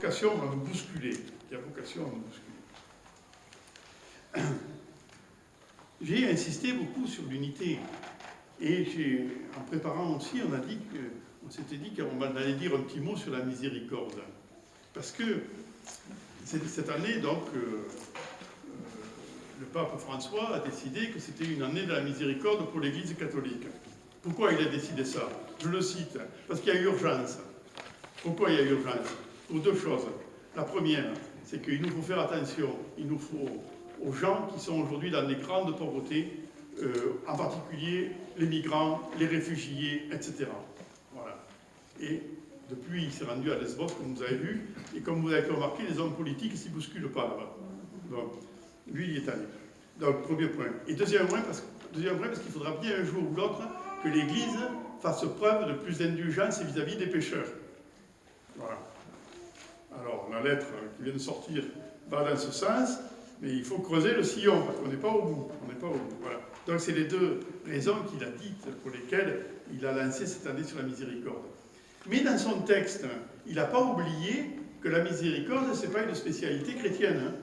vocation à nous bousculer. Qui a vocation à nous bousculer. J'ai insisté beaucoup sur l'unité. Et en préparant aussi, on s'était dit qu'on allait dire un petit mot sur la miséricorde. Parce que cette année, donc, le pape François a décidé que c'était une année de la miséricorde pour l'Église catholique. Pourquoi il a décidé ça? Je le cite, parce qu'il y a urgence. Pourquoi il y a urgence? Pour deux choses. La première, c'est qu'il nous faut faire attention, il nous faut aux gens qui sont aujourd'hui dans des grandes pauvretés, en particulier les migrants, les réfugiés, etc. Voilà. Et depuis, il s'est rendu à Lesbos, comme vous avez vu, et comme vous avez pu remarquer, les hommes politiques ne s'y bousculent pas là-bas. Donc, lui, il y est allé. Donc, premier point. Et deuxième point, parce qu'il faudra bien un jour ou l'autre que l'Église fasse preuve de plus d'indulgence vis-à-vis des pécheurs. Voilà. Alors, la lettre qui vient de sortir va dans ce sens, mais il faut creuser le sillon, parce qu'on n'est pas au bout. On n'est pas au bout. Voilà. Donc, c'est les deux raisons qu'il a dites pour lesquelles il a lancé cette année sur la miséricorde. Mais dans son texte, il n'a pas oublié que la miséricorde, ce n'est pas une spécialité chrétienne. Hein.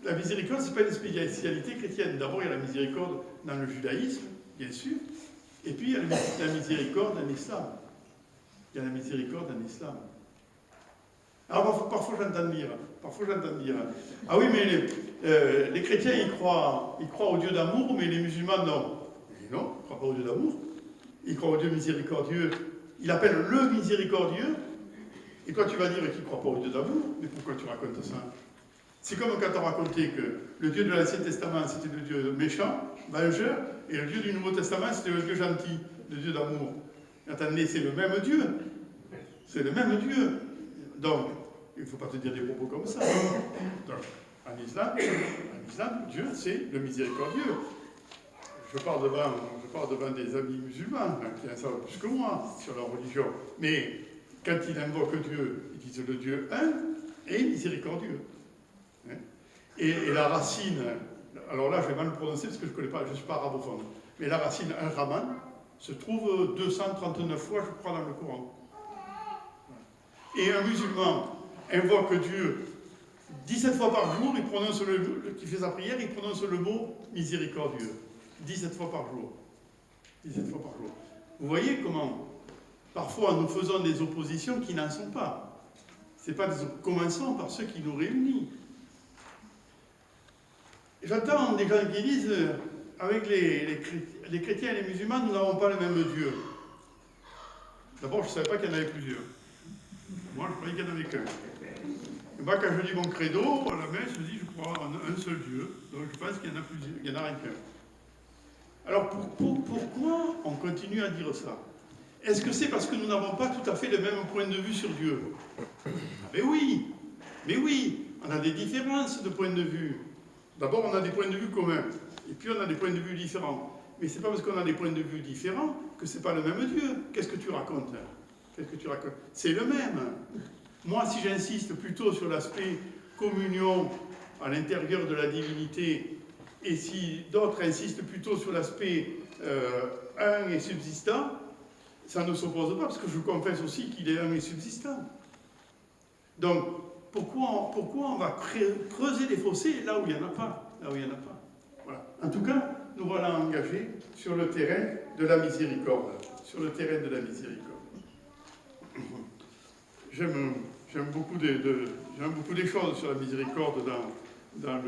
La miséricorde, ce n'est pas une spécialité chrétienne. D'abord, il y a la miséricorde dans le judaïsme, bien sûr, et puis il y a la miséricorde en islam. Il y a la miséricorde en islam. Alors, parfois j'entends dire, ah oui, mais les chrétiens, ils croient au Dieu d'amour, mais les musulmans, non. Et non, ils ne croient pas au Dieu d'amour. Ils croient au Dieu miséricordieux. Il appelle le miséricordieux. Et toi, tu vas dire qu'il ne croit pas au Dieu d'amour. Mais pourquoi tu racontes ça? C'est comme quand on racontait que le Dieu de l'Ancien Testament, c'était le Dieu méchant, vengeur, et le Dieu du Nouveau Testament, c'était le Dieu gentil, le Dieu d'amour. Attendez, c'est le même Dieu. C'est le même Dieu. Donc, il ne faut pas te dire des propos comme ça. Donc, en islam, Dieu, c'est le miséricordieux. Je parle devant des amis musulmans, hein, qui en savent plus que moi sur leur religion. Mais quand ils invoquent Dieu, ils disent le Dieu un et miséricordieux. Hein. Et la racine, alors là je vais mal le prononcer parce que je ne connais pas, je ne suis pas arabophone, mais la racine al-Rahman se trouve 239 fois, je crois, dans le Coran. Et un musulman invoque Dieu 17 fois par jour, qui fait sa prière, il prononce le mot miséricordieux. 17 fois par jour. 17 fois par jour. Vous voyez comment, parfois, nous faisons des oppositions qui n'en sont pas. Commençons par ceux qui nous réunissent. J'entends des gens qui disent, avec les chrétiens et les musulmans, nous n'avons pas le même Dieu. D'abord, je ne savais pas qu'il y en avait plusieurs. Moi, je croyais qu'il y en avait qu'un. Et moi, quand je dis mon credo, à la messe, je dis, je crois en un seul Dieu. Donc, je pense qu'il y en a plusieurs, il y en a rien qu'un. Alors, pourquoi on continue à dire ça? Est-ce que c'est parce que nous n'avons pas tout à fait le même point de vue sur Dieu? Mais oui, on a des différences de point de vue. D'abord, on a des points de vue communs, et puis on a des points de vue différents. Mais c'est pas parce qu'on a des points de vue différents que c'est pas le même Dieu. Qu'est-ce que tu racontes? C'est le même. Moi, si j'insiste plutôt sur l'aspect communion à l'intérieur de la divinité, et si d'autres insistent plutôt sur l'aspect un et subsistant, ça ne s'oppose pas, parce que je confesse aussi qu'il est un et subsistant. Donc, pourquoi on va creuser des fossés là où il n'y en a pas, Voilà. En tout cas, nous voilà engagés sur le terrain de la miséricorde. J'aime beaucoup des choses sur la miséricorde dans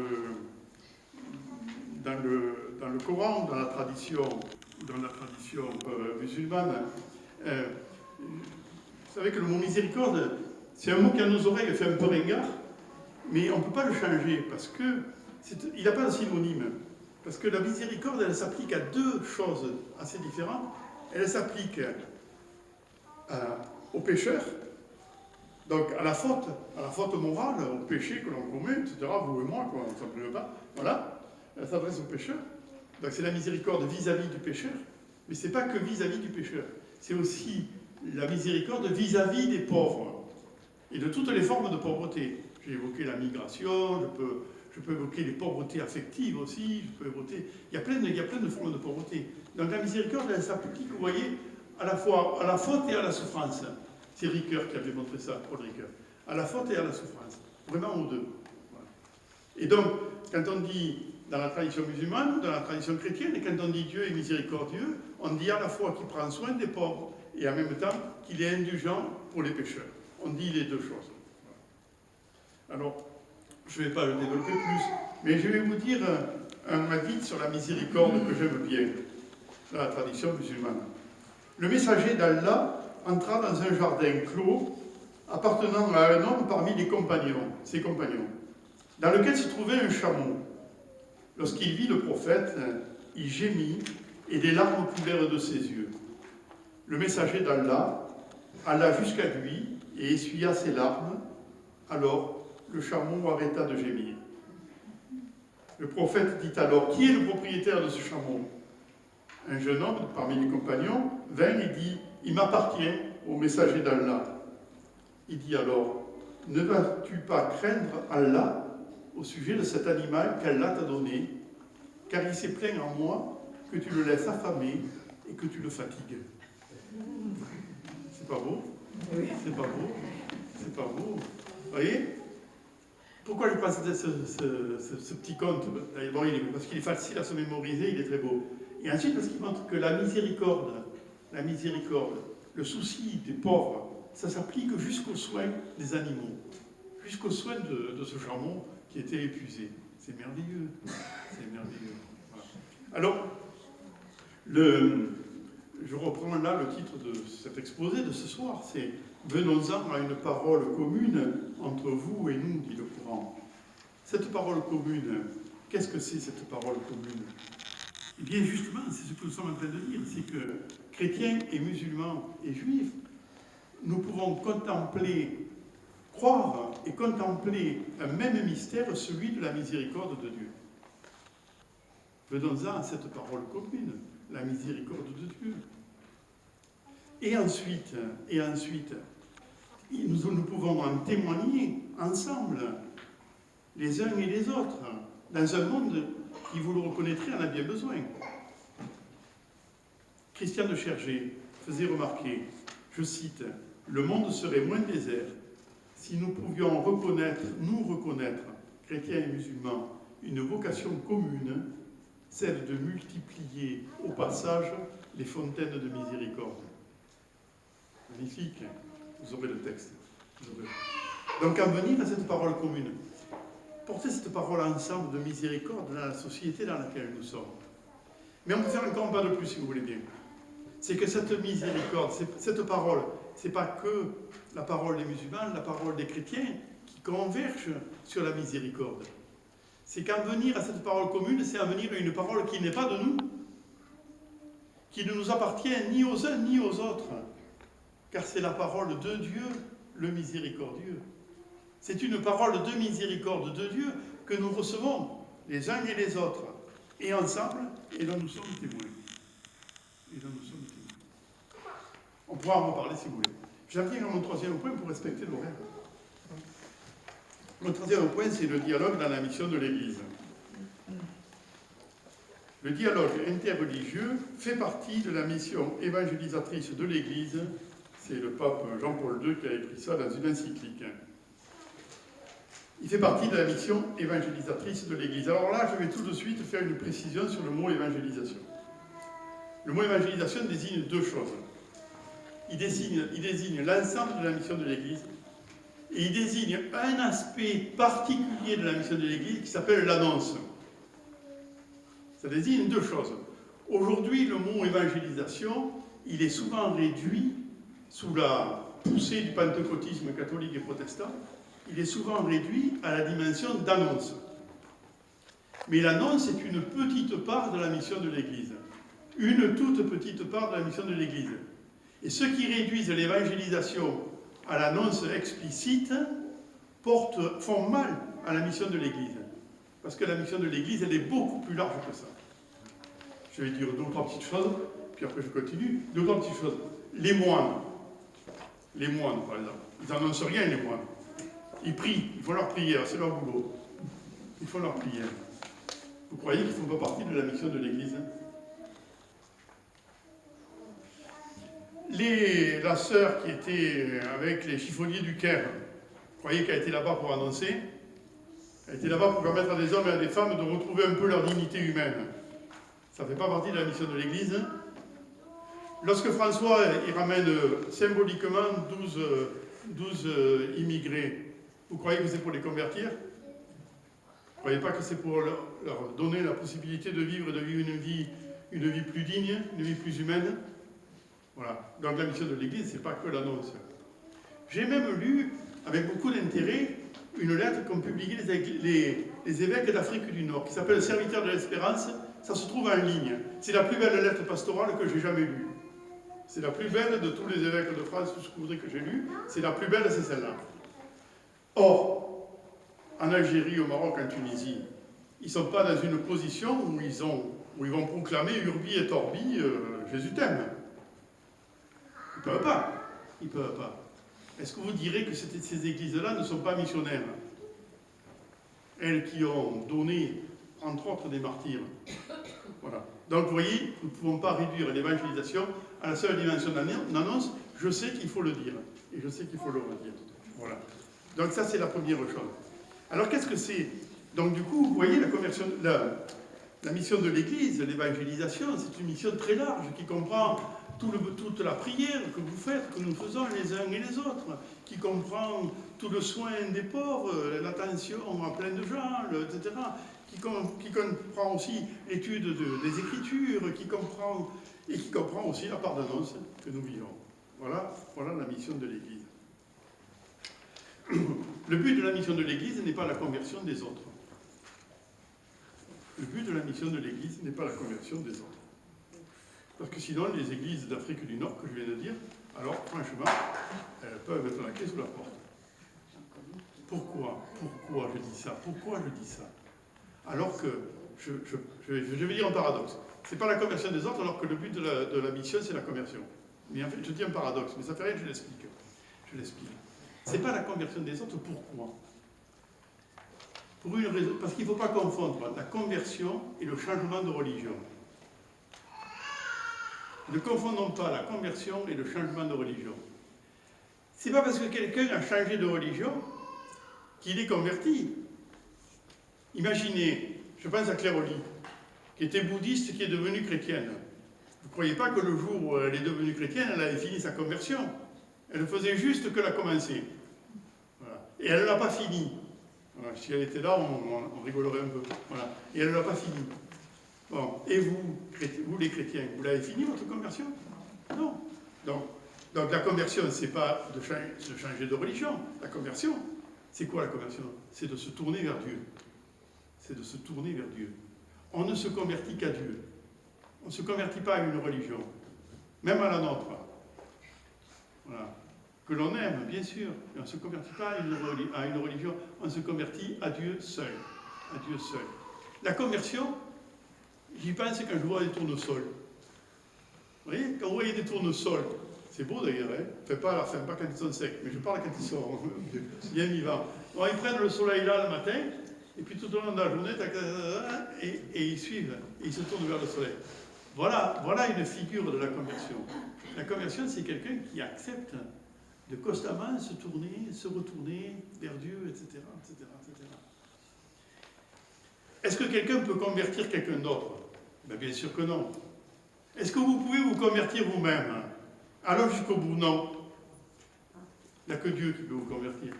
le Coran, dans la tradition musulmane. Vous savez que le mot miséricorde, c'est un mot qui à nos oreilles fait un peu ringard, mais on ne peut pas le changer parce qu'il n'a pas de synonyme. Parce que la miséricorde, elle s'applique à deux choses assez différentes. Elle s'applique aux pécheurs, donc à la faute morale, au péché que l'on commet, etc., vous et moi, quoi, on ne s'appelle pas. Voilà, elle s'adresse aux pécheurs. Donc c'est la miséricorde vis-à-vis du pécheur, mais ce n'est pas que vis-à-vis du pécheur, c'est aussi la miséricorde vis-à-vis des pauvres et de toutes les formes de pauvreté. J'ai évoqué la migration, je peux évoquer les pauvretés affectives aussi, il y a plein de formes de pauvreté. Donc la miséricorde, elle s'applique, vous voyez, à la fois à la faute et à la souffrance. C'est Ricoeur qui avait montré ça, Paul Ricoeur. À la faute et à la souffrance. Vraiment aux deux. Voilà. Et donc, quand on dit dans la tradition musulmane, dans la tradition chrétienne, et quand on dit Dieu est miséricordieux, on dit à la fois qu'il prend soin des pauvres et en même temps qu'il est indulgent pour les pécheurs. On dit les deux choses. Voilà. Alors, je ne vais pas le développer plus, mais je vais vous dire un hadith sur la miséricorde que j'aime bien, dans la tradition musulmane. Le messager d'Allah entra dans un jardin clos appartenant à un homme parmi ses compagnons, dans lequel se trouvait un chameau. Lorsqu'il vit le prophète, il gémit et des larmes coulèrent de ses yeux. Le messager d'Allah alla jusqu'à lui et essuya ses larmes. Alors, le chameau arrêta de gémir. Le prophète dit alors, « Qui est le propriétaire de ce chameau ?» Un jeune homme parmi les compagnons vint et dit, « Il m'appartient au messager d'Allah. » Il dit alors, « Ne vas-tu pas craindre Allah au sujet de cet animal qu'Allah t'a donné, car il s'est plaint en moi que tu le laisses affamer et que tu le fatigues. » C'est pas beau? C'est pas beau? C'est pas beau? Vous voyez? Pourquoi je passe ce petit conte? Bon, parce qu'il est facile à se mémoriser, il est très beau. Et ensuite, parce qu'il montre que la miséricorde, le souci des pauvres, ça s'applique jusqu'aux soins des animaux, jusqu'aux soins de ce chameau qui était épuisé. C'est merveilleux. C'est merveilleux. Voilà. Alors, je reprends là le titre de cet exposé de ce soir, c'est « Venons-en à une parole commune entre vous et nous », dit le Coran. Cette parole commune, qu'est-ce que c'est cette parole commune? Eh bien justement, c'est ce que nous sommes en train de dire, c'est que chrétiens et musulmans et juifs, nous pouvons croire et contempler un même mystère, celui de la miséricorde de Dieu. Venons-en à cette parole commune, la miséricorde de Dieu. Et ensuite, nous pouvons en témoigner ensemble, les uns et les autres, dans un monde qui, vous le reconnaîtrez, en a bien besoin. Christian de Chergé faisait remarquer, je cite, « Le monde serait moins désert si nous pouvions nous reconnaître, chrétiens et musulmans, une vocation commune, celle de multiplier au passage les fontaines de miséricorde. » Magnifique, vous aurez le texte. Donc, en venir à cette parole commune, porter cette parole ensemble de miséricorde dans la société dans laquelle nous sommes. Mais on peut faire encore un pas de plus, si vous voulez bien. C'est que cette miséricorde, cette parole, ce n'est pas que la parole des musulmans, la parole des chrétiens qui convergent sur la miséricorde. C'est qu'en venir à cette parole commune, c'est en venir à une parole qui n'est pas de nous, qui ne nous appartient ni aux uns ni aux autres, car c'est la parole de Dieu, le miséricordieux. C'est une parole de miséricorde de Dieu que nous recevons les uns et les autres, et ensemble, et dont nous sommes témoins. On pourra en reparler si vous voulez. J'en viens à mon troisième point pour respecter l'horaire. Mon troisième point, c'est le dialogue dans la mission de l'Église. Le dialogue interreligieux fait partie de la mission évangélisatrice de l'Église. C'est le pape Jean-Paul II qui a écrit ça dans une encyclique. Il fait partie de la mission évangélisatrice de l'Église. Alors là, je vais tout de suite faire une précision sur le mot évangélisation. Le mot évangélisation désigne deux choses. Il désigne l'ensemble de la mission de l'Église et il désigne un aspect particulier de la mission de l'Église qui s'appelle l'annonce. Ça désigne deux choses. Aujourd'hui, le mot évangélisation, il est souvent réduit sous la poussée du pentecôtisme catholique et protestant, il est souvent réduit à la dimension d'annonce. Mais l'annonce est une petite part de la mission de l'Église. Une toute petite part de la mission de l'Église. Et ceux qui réduisent l'évangélisation à l'annonce explicite font mal à la mission de l'Église. Parce que la mission de l'Église, elle est beaucoup plus large que ça. Je vais dire deux ou trois petites choses, puis après je continue. Deux ou trois petites choses. Les moines, par exemple, ils n'annoncent rien, les moines. Ils prient, ils font leur prière, c'est leur boulot. Ils font leur prière. Vous croyez qu'ils ne font pas partie de la mission de l'Église? La sœur qui était avec les chiffonniers du Caire, vous croyez qu'elle était là-bas pour annoncer? Elle était là-bas pour permettre à des hommes et à des femmes de retrouver un peu leur dignité humaine. Ça ne fait pas partie de la mission de l'Église. Lorsque François il ramène symboliquement 12 immigrés, vous croyez que c'est pour les convertir? Vous ne croyez pas que c'est pour leur donner la possibilité de vivre une vie plus digne, une vie plus humaine? Voilà. Donc la mission de l'Église, ce n'est pas que l'annonce. J'ai même lu, avec beaucoup d'intérêt, une lettre qu'ont publiée les évêques d'Afrique du Nord, qui s'appelle Le Serviteur de l'Espérance. Ça se trouve en ligne. C'est la plus belle lettre pastorale que j'ai jamais lue. C'est la plus belle de tous les évêques de France, tout ce que vous voudrez que j'ai lu. C'est la plus belle, c'est celle-là. Or, en Algérie, au Maroc, en Tunisie, ils ne sont pas dans une position où ils vont proclamer Urbi et Orbi, Jésus t'aime. Ils ne peuvent pas. Ils ne peuvent pas. Est-ce que vous direz que ces églises-là ne sont pas missionnaires? Elles qui ont donné, entre autres, des martyrs. Voilà. Donc, vous voyez, nous ne pouvons pas réduire l'évangélisation à la seule dimension d'annonce. Je sais qu'il faut le dire. Et je sais qu'il faut le redire. Voilà. Donc, ça, c'est la première chose. Alors, qu'est-ce que c'est? Donc, du coup, vous voyez, la mission de l'Église, l'évangélisation, c'est une mission très large qui comprend toute la prière que vous faites, que nous faisons les uns et les autres, qui comprend tout le soin des pauvres, l'attention à plein de gens, etc., qui comprend aussi l'étude des Écritures, qui comprend aussi la pardonnance que nous vivons. Voilà la mission de l'Église. Le but de la mission de l'Église n'est pas la conversion des autres. Le but de la mission de l'Église n'est pas la conversion des autres. Parce que sinon, les églises d'Afrique du Nord, que je viens de dire, alors franchement, elles peuvent être la clé sous la porte. Pourquoi je dis ça? Pourquoi je dis ça? Alors que, je vais dire un paradoxe. Ce n'est pas la conversion des autres, alors que le but de la mission, c'est la conversion. Mais en fait, je dis un paradoxe, mais ça fait rien, je l'explique. Ce n'est pas la conversion des autres, pourquoi? Pour une raison, parce qu'il ne faut pas confondre la conversion et le changement de religion. Ne confondons pas la conversion et le changement de religion. Ce n'est pas parce que quelqu'un a changé de religion qu'il est converti. Imaginez, je pense à Claire Oli, qui était bouddhiste, qui est devenue chrétienne. Vous ne croyez pas que le jour où elle est devenue chrétienne, elle avait fini sa conversion? Elle ne faisait juste que la commencer. Voilà. Et elle ne l'a pas fini. Voilà. Si elle était là, on rigolerait un peu. Voilà. Et elle ne l'a pas fini. Bon. Et vous les chrétiens, vous l'avez fini votre conversion? Non. Donc la conversion, ce n'est pas de changer de religion. La conversion, c'est quoi la conversion? C'est de se tourner vers Dieu. C'est de se tourner vers Dieu. On ne se convertit qu'à Dieu. On ne se convertit pas à une religion, même à la nôtre. Voilà. Que l'on aime, bien sûr, mais on ne se convertit pas à une religion, on se convertit à Dieu seul. À Dieu seul. La conversion, j'y pense quand je vois des tournesols. Vous voyez, quand vous voyez des tournesols, c'est beau d'ailleurs, hein? Enfin, pas quand ils sont secs, mais je parle quand ils sont bien vivants. Bon, ils prennent le soleil là le matin, et puis tout au long de la journée, et ils suivent, et ils se tournent vers le soleil. Voilà une figure de la conversion. La conversion, c'est quelqu'un qui accepte de constamment se retourner vers Dieu, etc., etc., etc. Est-ce que quelqu'un peut convertir quelqu'un d'autre? Ben, bien sûr que non. Est-ce que vous pouvez vous convertir vous-même? Alors jusqu'au bout, non. Il n'y a que Dieu qui peut vous convertir.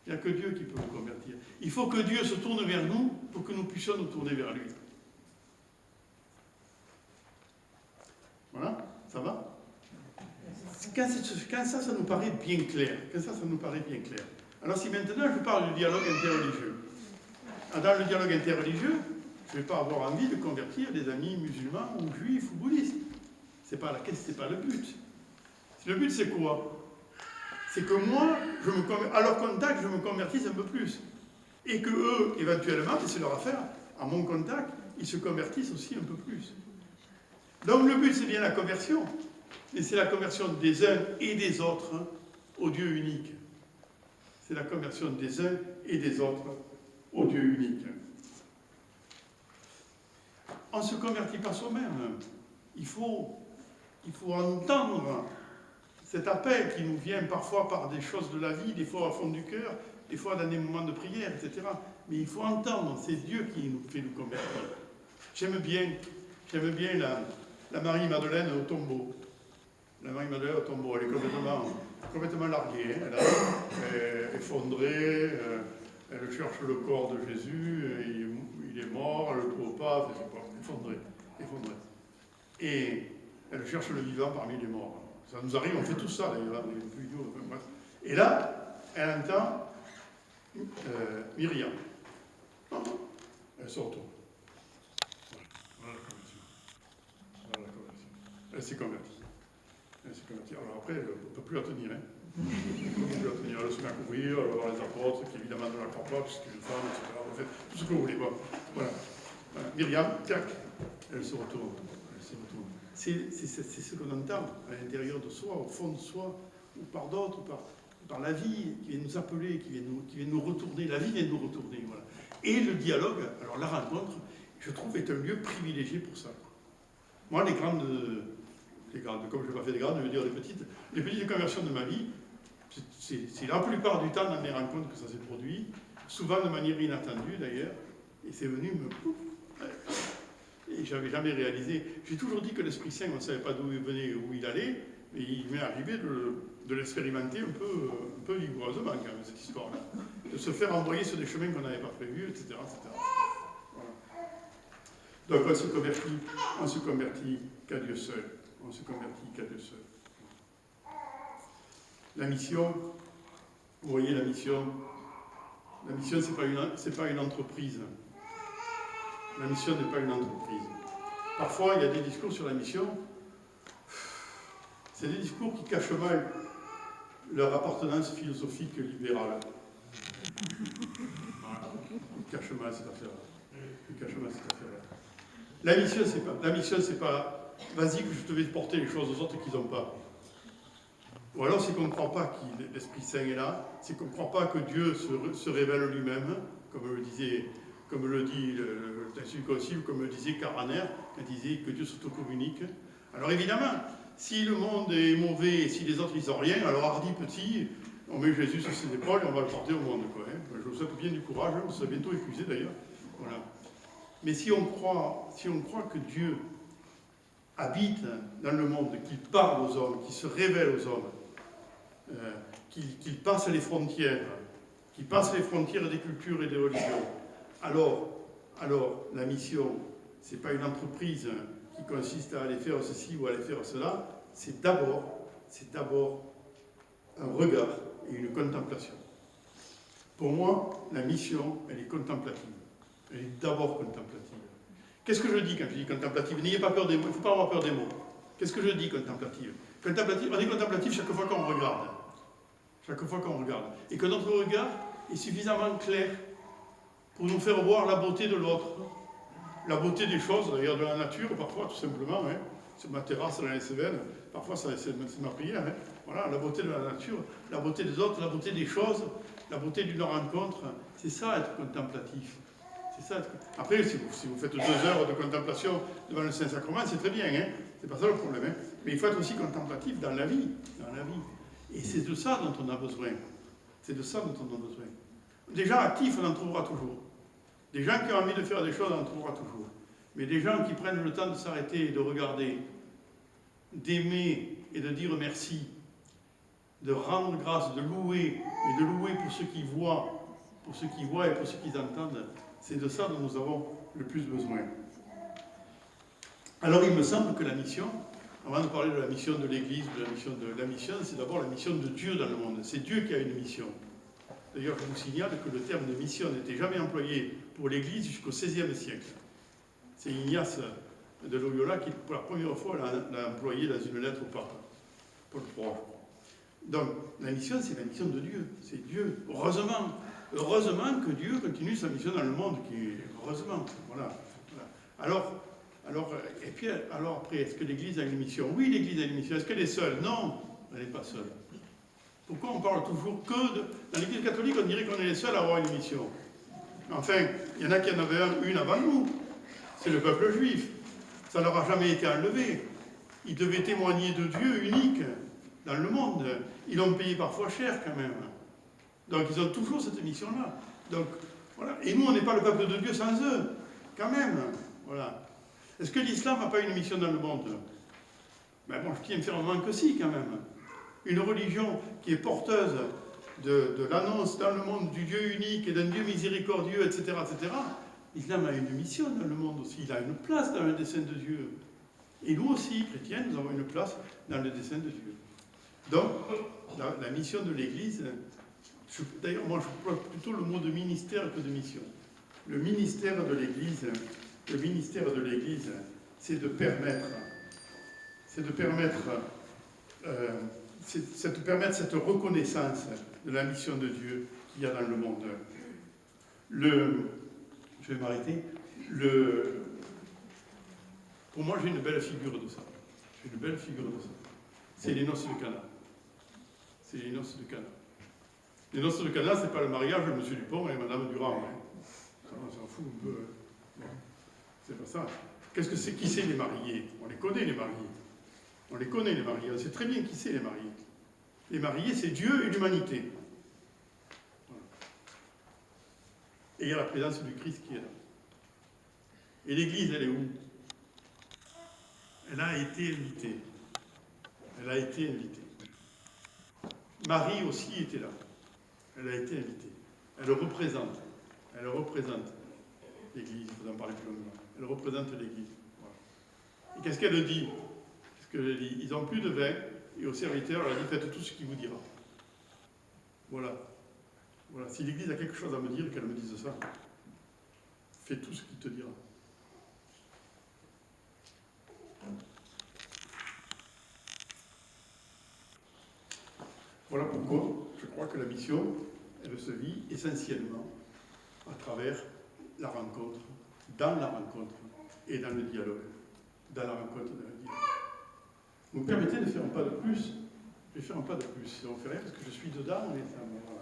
Il n'y a que Dieu qui peut vous convertir. Il faut que Dieu se tourne vers nous pour que nous puissions nous tourner vers lui. Voilà, ça va? Quand ça nous paraît bien clair. Alors si maintenant je parle du dialogue interreligieux. Dans le dialogue interreligieux, je ne vais pas avoir envie de convertir des amis musulmans ou juifs ou bouddhistes. Ce n'est pas le but. Le but, c'est quoi? C'est que moi, à leur contact, je me convertisse un peu plus. Et que eux, éventuellement, et c'est leur affaire, à mon contact, ils se convertissent aussi un peu plus. Donc le but, c'est bien la conversion. Mais c'est la conversion des uns et des autres au Dieu unique. C'est la conversion des uns et des autres au Dieu unique. On ne se convertit pas soi-même. Il faut il faut entendre cet appel qui nous vient parfois par des choses de la vie, des fois au fond du cœur, des fois dans des moments de prière, etc. Mais il faut entendre, c'est Dieu qui nous fait nous convertir. J'aime bien la Marie-Madeleine au tombeau. La Marie-Madeleine au tombeau, elle est complètement larguée, hein. Elle est effondrée, elle cherche le corps de Jésus, il est mort, elle ne le trouve pas, effondrée. Et elle cherche le vivant parmi les morts. Ça nous arrive, on fait tout ça d'ailleurs, les plus idiots. Et là, elle entend Myriam. Elle se retourne. Voilà la conversion. Elle s'est convertie. Alors après, on ne peut plus la tenir. Hein. On ne peut plus la tenir. Elle se met à courir, elle va voir les apôtres, qui évidemment ne la croient pas, puisqu'elle est une femme, etc. En fait, tout ce que vous voulez. Bon. Voilà. Myriam, tac, elle se retourne. C'est ce qu'on entend à l'intérieur de soi, au fond de soi, ou par d'autres, par la vie qui vient nous appeler, qui vient nous retourner. La vie vient nous retourner. Voilà. Et le dialogue, alors la rencontre, je trouve, est un lieu privilégié pour ça. Moi, les grandes, comme je n'ai pas fait des grandes, je veux dire les petites conversions de ma vie, c'est la plupart du temps dans mes rencontres que ça s'est produit, souvent de manière inattendue d'ailleurs, et c'est venu me... Et je n'avais jamais réalisé. J'ai toujours dit que l'Esprit Saint, on ne savait pas d'où il venait, où il allait, mais il m'est arrivé de l'expérimenter un peu vigoureusement quand même, cette histoire-là. De se faire envoyer sur des chemins qu'on n'avait pas prévus, etc. Voilà. Donc on se convertit qu'à Dieu seul. On se convertit qu'à Dieu seul. La mission, vous voyez la mission, c'est pas une entreprise. La mission n'est pas une entreprise. Parfois, il y a des discours sur la mission, c'est des discours qui cachent mal leur appartenance philosophique libérale. Ils cachent mal cette affaire-là. La mission, c'est pas vas-y que je te vais porter les choses aux autres qu'ils n'ont pas. Ou alors, c'est qu'on ne croit pas que l'Esprit Saint est là, c'est qu'on ne croit pas que Dieu se révèle lui-même, comme le dit le Concile, comme le disait Caraner, il disait que Dieu s'autocommunique. Alors évidemment, si le monde est mauvais et si les autres ils n'ont rien, alors hardi petit, on met Jésus sur ses épaules et on va le porter au monde. Quoi, hein. Je vous souhaite bien du courage, vous serez bientôt épuisé d'ailleurs. Voilà. Mais si on croit que Dieu habite dans le monde, qu'il parle aux hommes, qu'il se révèle aux hommes, qu'il passe les frontières, des cultures et des religions, alors la mission, ce n'est pas une entreprise qui consiste à aller faire ceci ou à aller faire cela, c'est d'abord un regard et une contemplation. Pour moi, la mission, elle est contemplative. Elle est d'abord contemplative. Qu'est-ce que je dis quand je dis contemplative? N'ayez pas peur des mots, il ne faut pas avoir peur des mots. Qu'est-ce que je dis contemplative? On est contemplatif chaque fois qu'on regarde. Chaque fois qu'on regarde. Et que notre regard est suffisamment clair pour nous faire voir la beauté de l'autre. La beauté des choses, d'ailleurs de la nature, parfois, tout simplement. Hein. Sur ma terrasse dans les Cévennes, parfois c'est ma prière. Hein. Voilà, la beauté de la nature, la beauté des autres, la beauté des choses, la beauté d'une rencontre. C'est ça être contemplatif. C'est ça. Après, si vous faites 2 heures de contemplation devant le Saint-Sacrement, c'est très bien. Hein. C'est pas ça le problème. Hein. Mais il faut être aussi contemplatif dans la vie. Et c'est de ça dont on a besoin. Des gens actifs, on en trouvera toujours. Des gens qui ont envie de faire des choses, on en trouvera toujours. Mais des gens qui prennent le temps de s'arrêter et de regarder, d'aimer et de dire merci, de rendre grâce, de louer, mais de louer pour ceux qui voient, et pour ceux qui entendent, c'est de ça dont nous avons le plus besoin. Alors il me semble que la mission, avant de parler de la mission de l'Église, de la mission, c'est d'abord la mission de Dieu dans le monde. C'est Dieu qui a une mission. D'ailleurs, je vous signale que le terme de mission n'était jamais employé pour l'Église jusqu'au XVIe siècle. C'est Ignace de Loyola qui, pour la première fois, l'a employé dans une lettre au pape, Paul III. Donc, la mission, c'est la mission de Dieu. C'est Dieu. Heureusement que Dieu continue sa mission dans le monde. Heureusement. Voilà. Alors après, est-ce que l'Église a une mission? Oui, l'Église a une mission. Est-ce qu'elle est seule? Non, elle n'est pas seule. Pourquoi on parle toujours que de... Dans l'Église catholique, on dirait qu'on est les seuls à avoir une mission. Enfin, il y en a qui en avaient une avant nous. C'est le peuple juif. Ça ne leur a jamais été enlevé. Ils devaient témoigner de Dieu unique dans le monde. Ils l'ont payé parfois cher quand même. Donc ils ont toujours cette mission-là. Donc voilà. Et nous, on n'est pas le peuple de Dieu sans eux, quand même. Voilà. Est-ce que l'islam n'a pas une mission dans le monde? Ben bon, je tiens fermement que si, quand même. Une religion qui est porteuse de l'annonce dans le monde du Dieu unique et d'un Dieu miséricordieux, etc., etc., l'islam a une mission dans le monde aussi. Il a une place dans le dessein de Dieu. Et nous aussi, chrétiens, nous avons une place dans le dessein de Dieu. Donc, la mission de l'Église, d'ailleurs, moi, je crois plutôt le mot de ministère que de mission. Le ministère de l'Église, c'est de permettre cette reconnaissance de la mission de Dieu qu'il y a dans le monde. Je vais m'arrêter. Pour moi, j'ai une belle figure de ça. C'est les noces de Cana. Les noces de Cana, c'est pas le mariage de M. Dupont et Mme Durand. Hein. On s'en fout un peu. Bon, c'est pas ça. Qu'est-ce que c'est? Qui c'est les mariés? On les connaît, les mariés. On sait très bien qui c'est, les mariés. Les mariés, c'est Dieu et l'humanité. Voilà. Et il y a la présence du Christ qui est là. Et l'Église, elle est où? Elle a été invitée. Marie aussi était là. Elle a été invitée. Elle représente l'Église. Il faut en parler plus longuement. Elle représente l'Église. Voilà. Et qu'est-ce qu'elle dit? Ils n'ont plus de vin, et au serviteur, elle a dit, faites tout ce qu'il vous dira. Voilà. Si l'Église a quelque chose à me dire, qu'elle me dise ça. Fais tout ce qu'il te dira. Voilà pourquoi je crois que la mission, elle se vit essentiellement à travers la rencontre, dans la rencontre et dans le dialogue. Dans la rencontre et dans le dialogue. Vous me permettez de faire un pas de plus? Je vais faire un pas de plus. Ça ne fait rien parce que je suis dedans. Mais ça, voilà.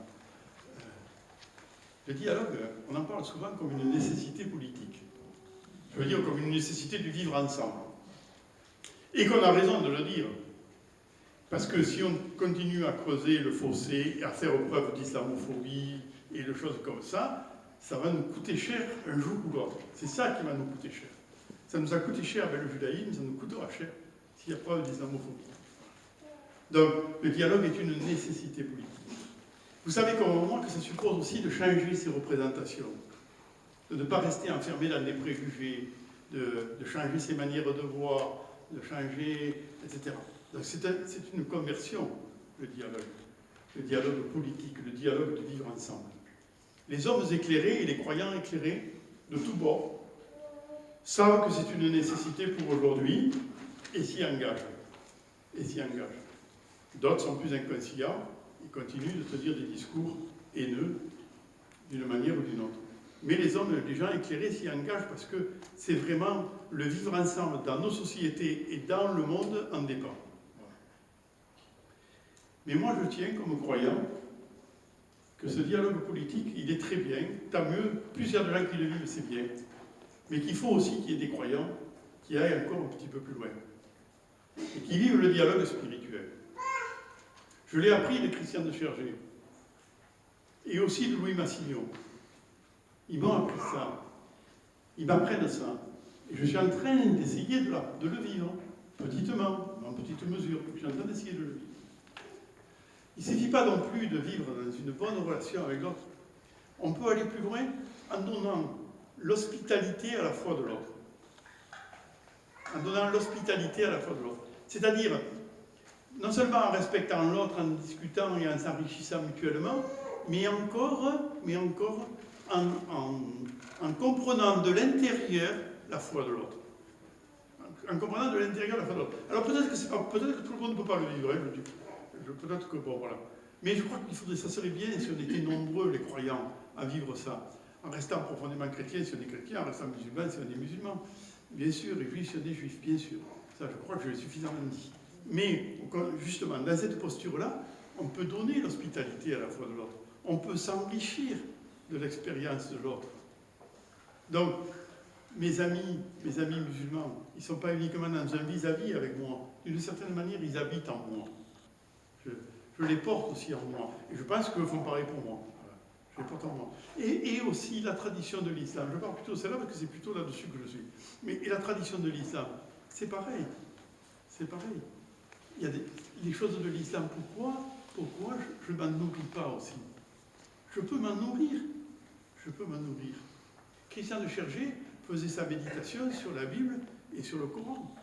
Le dialogue, on en parle souvent comme une nécessité politique. Je veux dire comme une nécessité de vivre ensemble. Et qu'on a raison de le dire. Parce que si on continue à creuser le fossé et à faire preuve d'islamophobie et de choses comme ça va nous coûter cher un jour ou l'autre. C'est ça qui va nous coûter cher. Ça nous a coûté cher avec le judaïsme, ça nous coûtera cher s'il y a preuve d'islamophobie. Donc, le dialogue est une nécessité politique. Vous savez comme moi que ça suppose aussi de changer ses représentations, de ne pas rester enfermé dans des préjugés, de changer ses manières de voir, de changer, etc. Donc c'est une conversion, le dialogue politique, le dialogue de vivre ensemble. Les hommes éclairés et les croyants éclairés, de tous bords, savent que c'est une nécessité pour aujourd'hui et s'y engagent. D'autres sont plus inconscients et continuent de se dire des discours haineux d'une manière ou d'une autre. Mais les gens éclairés s'y engagent parce que c'est vraiment le vivre ensemble dans nos sociétés et dans le monde en dépend. Mais moi, je tiens, comme croyant, que ce dialogue politique, il est très bien, tant mieux, plus il y a de gens qui le vivent, c'est bien. Mais qu'il faut aussi qu'il y ait des croyants qui aillent encore un petit peu plus loin. Et qui vivent le dialogue spirituel. Je l'ai appris des Christian de Chergé. Et aussi de Louis Massignon. Ils m'ont appris ça. Ils m'apprennent ça. Et je suis en train d'essayer de le vivre. Petitement, en petite mesure. Je suis en train d'essayer de le vivre. Il ne suffit pas non plus de vivre dans une bonne relation avec l'autre. On peut aller plus loin en donnant l'hospitalité à la foi de l'autre. C'est-à-dire, non seulement en respectant l'autre, en discutant et en s'enrichissant mutuellement, mais encore en comprenant de l'intérieur la foi de l'autre. Alors peut-être que tout le monde ne peut pas le vivre, hein, je dis. Peut-être que, bon, voilà. Mais je crois que ça serait bien si on était nombreux, les croyants, à vivre ça. En restant profondément chrétien, si on est chrétien, en restant musulman, si on est musulman. Bien sûr, et juif, si on est juif, bien sûr. Ça, je crois que je l'ai suffisamment dit. Mais, justement, dans cette posture-là, on peut donner l'hospitalité à la foi de l'autre. On peut s'enrichir de l'expérience de l'autre. Donc, mes amis musulmans, ils ne sont pas uniquement dans un vis-à-vis avec moi. D'une certaine manière, ils habitent en moi. Je les porte aussi en moi. Et je pense qu'ils font pareil pour moi. Voilà. Je les porte en moi. Et aussi la tradition de l'islam. Je parle plutôt de celle-là parce que c'est plutôt là-dessus que je suis. Mais et la tradition de l'islam, c'est pareil. C'est pareil. Il y a les choses de l'islam. Pourquoi je ne m'en nourris pas aussi? Je peux m'en nourrir. Je peux m'en nourrir. Christian de Chergé faisait sa méditation sur la Bible et sur le Coran.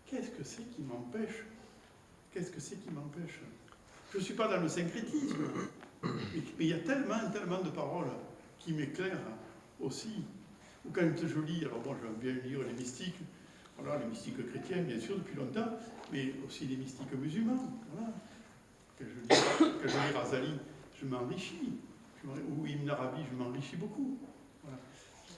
Qu'est-ce que c'est qui m'empêche? Qu'est-ce que c'est qui m'empêche? Je ne suis pas dans le syncrétisme, mais il y a tellement de paroles qui m'éclairent aussi. Ou quand je lis, alors bon, j'aime bien lire les mystiques, voilà, les mystiques chrétiens, bien sûr, depuis longtemps, mais aussi les mystiques musulmans. Voilà. Quand je lis Razali, je m'enrichis. Ou Ibn Arabi, je m'enrichis beaucoup. Voilà.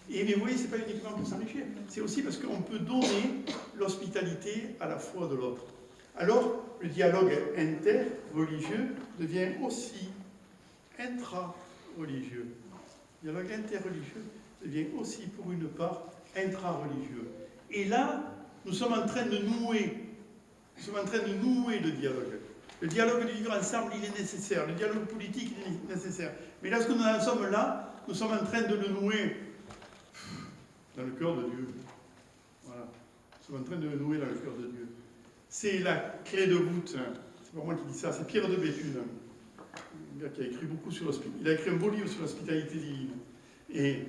Et mais vous voyez, ce n'est pas uniquement pour s'enrichir, c'est aussi parce qu'on peut donner l'hospitalité à la foi de l'autre. Alors, le dialogue interreligieux devient aussi intra-religieux. Le dialogue interreligieux devient aussi, pour une part, intra-religieux. Et là, nous sommes en train de nouer le dialogue. Le dialogue du vivre ensemble, il est nécessaire. Le dialogue politique, il est nécessaire. Mais lorsque nous en sommes là, nous sommes en train de le nouer dans le cœur de Dieu. Voilà. Nous sommes en train de le nouer dans le cœur de Dieu. C'est la clé de voûte. C'est pas moi qui dis ça, c'est Pierre de Béthune, un gars qui a écrit beaucoup sur l'hospitalité. Il a écrit un beau livre sur l'hospitalité divine. Et